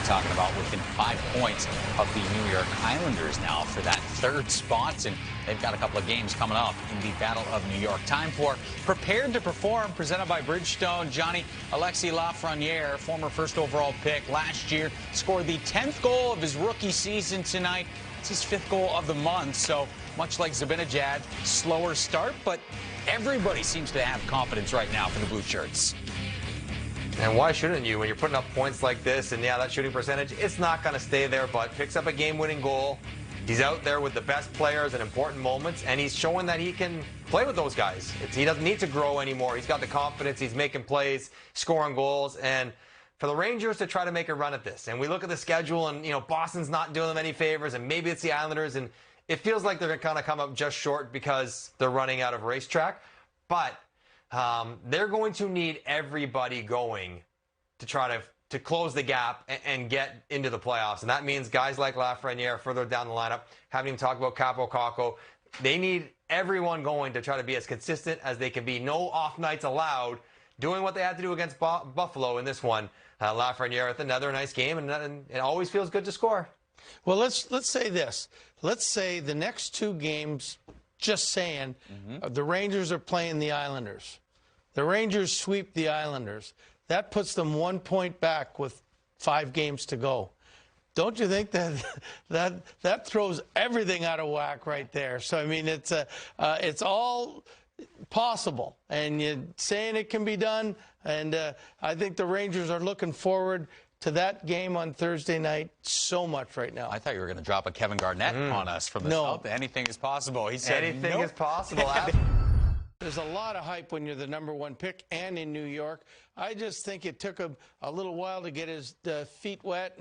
we're talking about within 5 points of the New York Islanders now for that third spot. And they've got a couple of games coming up in the Battle of New York. Time for Prepared to Perform, presented by Bridgestone. Johnny, Alexis LaFreniere, former first overall pick last year, scored the 10th goal of his rookie season tonight. It's his 5th goal of the month, so much like Zibanejad, slower start, but everybody seems to have confidence right now for the Blue Shirts. And why shouldn't you? When you're putting up points like this, and yeah, that shooting percentage, it's not going to stay there, but picks up a game-winning goal. He's out there with the best players in important moments, and he's showing that he can play with those guys. He doesn't need to grow anymore. He's got the confidence. He's making plays, scoring goals, and for the Rangers to try to make a run at this, and we look at the schedule, and Boston's not doing them any favors, and maybe it's the Islanders, and it feels like they're going to kind of come up just short because they're running out of racetrack, but they're going to need everybody going to try to close the gap and get into the playoffs. And that means guys like Lafreniere further down the lineup, haven't even talked about Capo. They need everyone going to try to be as consistent as they can be. No off nights allowed, doing what they had to do against Buffalo in this one. Lafreniere with another nice game, and it always feels good to score. Well, let's say this. Let's say the next 2 games, just saying, the Rangers are playing the Islanders. The Rangers sweep the Islanders. That puts them 1 point back with 5 games to go. Don't you think that throws everything out of whack right there? So I mean, it's all possible, and you're saying it can be done. And I think the Rangers are looking forward to that game on Thursday night so much right now. I thought you were going to drop a Kevin Garnett on us from the south. Anything is possible. He said anything is possible. There's a lot of hype when you're the #1 pick and in New York. I just think it took a little while to get his feet wet,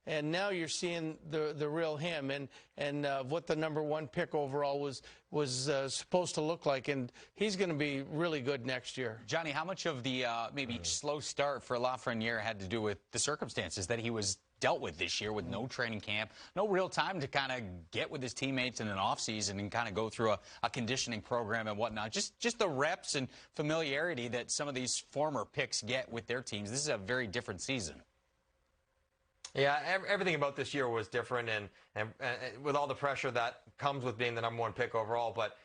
and now you're seeing the real him and what the #1 pick overall was supposed to look like, and he's going to be really good next year. Johnny, how much of the maybe slow start for Lafreniere had to do with the circumstances that he was dealt with this year, with no training camp, no real time to kind of get with his teammates in an offseason and kind of go through a conditioning program and whatnot? Just the reps and familiarity that some of these former picks get with their teams. This is a very different season. Yeah, everything about this year was different, and with all the pressure that comes with being the #1 pick overall. But,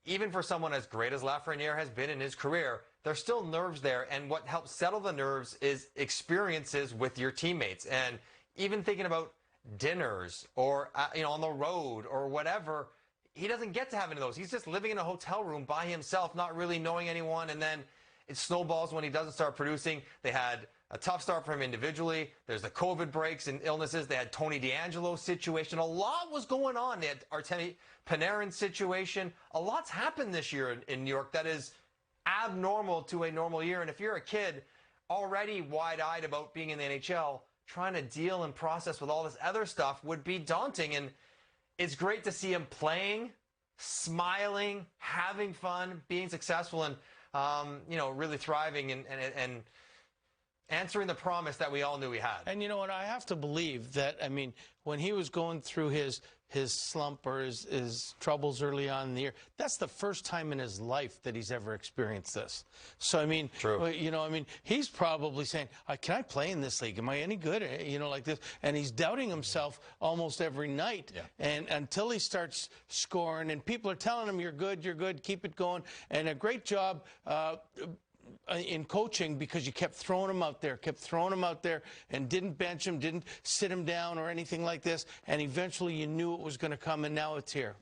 even for someone as great as Lafreniere has been in his career, there's still nerves there. And what helps settle the nerves is experiences with your teammates. And even thinking about dinners or, on the road or whatever, he doesn't get to have any of those. He's just living in a hotel room by himself, not really knowing anyone. And then it snowballs when he doesn't start producing. They had a tough start for him individually. There's the COVID breaks and illnesses. They had Tony DeAngelo's situation. A lot was going on. They had Artemi Panarin's situation. A lot's happened this year in New York that is abnormal to a normal year. And if you're a kid already wide-eyed about being in the NHL, trying to deal and process with all this other stuff would be daunting. And it's great to see him playing, smiling, having fun, being successful, and really thriving and answering the promise that we all knew he had. And you know what? I have to believe that, when he was going through his slump or his troubles early on in the year, that's the first time in his life that he's ever experienced this. So, True. He's probably saying, can I play in this league? Am I any good? Like this. And he's doubting himself almost every night. Yeah. And until he starts scoring, and people are telling him, you're good, keep it going. And a great job in coaching, because you kept throwing him out there and didn't bench him, didn't sit him down or anything like this, and eventually you knew it was going to come, and now it's here.